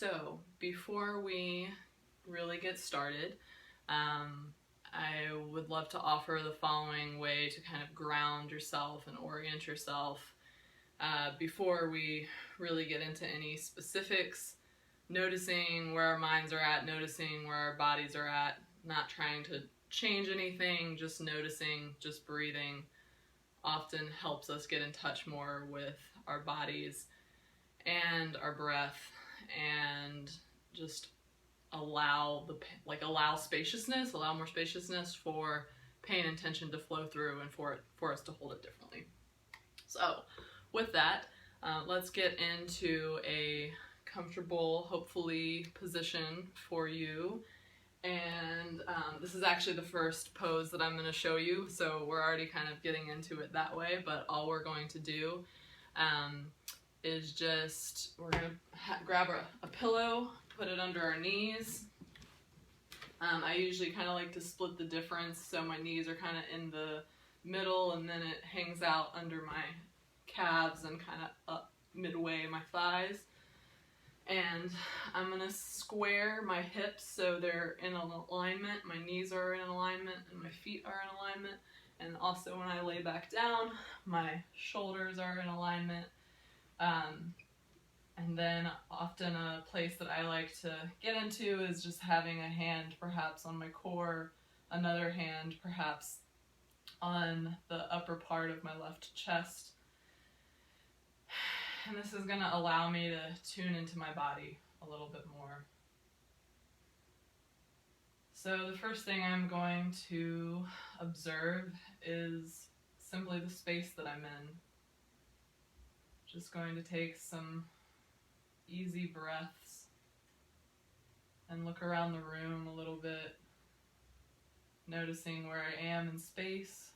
So before we really get started, I would love to offer the following way to kind of ground yourself and orient yourself before we really get into any specifics, noticing where our minds are at, noticing where our bodies are at, not trying to change anything, just noticing, just breathing often helps us get in touch more with our bodies and our breath, and just allow spaciousness, allow more spaciousness for pain and tension to flow through and for us to hold it differently. So with that, let's get into a comfortable, hopefully, position for you. And this is actually the first pose that I'm going to show you, so we're already kind of getting into it that way, but all we're going to do is just, we're going to grab a pillow, put it under our knees. I usually kind of like to split the difference, so my knees are kind of in the middle and then it hangs out under my calves and kind of up midway my thighs. And I'm going to square my hips so they're in alignment, my knees are in alignment, and my feet are in alignment. And also when I lay back down, my shoulders are in alignment. And then often a place that I like to get into is just having a hand perhaps on my core, another hand perhaps on the upper part of my left chest. And this is going to allow me to tune into my body a little bit more. So the first thing I'm going to observe is simply the space that I'm in. Just going to take some easy breaths and look around the room a little bit, noticing where I am in space,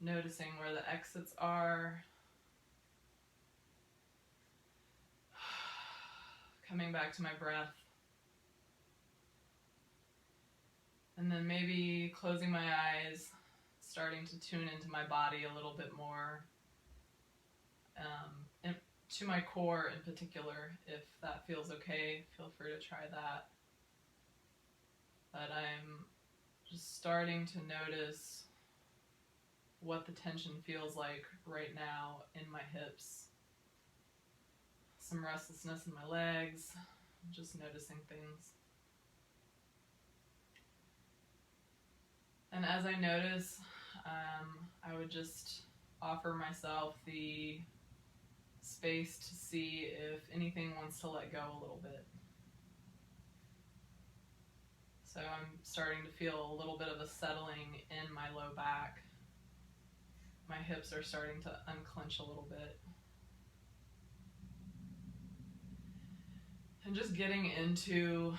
noticing where the exits are, coming back to my breath, and then maybe closing my eyes, starting to tune into my body a little bit more, and to my core in particular. If that feels okay, feel free to try that. But I'm just starting to notice what the tension feels like right now in my hips. Some restlessness in my legs, just noticing things. And as I notice, I would just offer myself the space to see if anything wants to let go a little bit. So I'm starting to feel a little bit of a settling in my low back. My hips are starting to unclench a little bit. And just getting into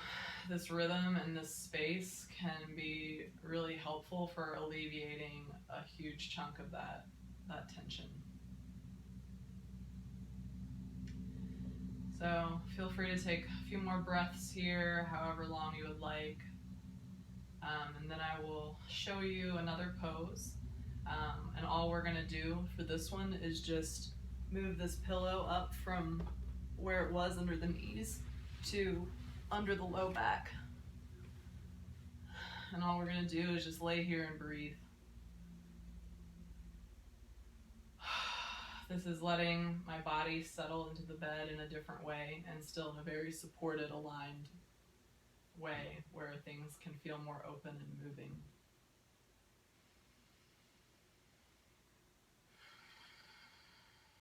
this rhythm and this space can be really helpful for alleviating a huge chunk of that tension. So feel free to take a few more breaths here, however long you would like. And then I will show you another pose. And all we're going to do for this one is just move this pillow up from where it was under the knees to under the low back. And all we're going to do is just lay here and breathe. This is letting my body settle into the bed in a different way and still in a very supported, aligned way where things can feel more open and moving.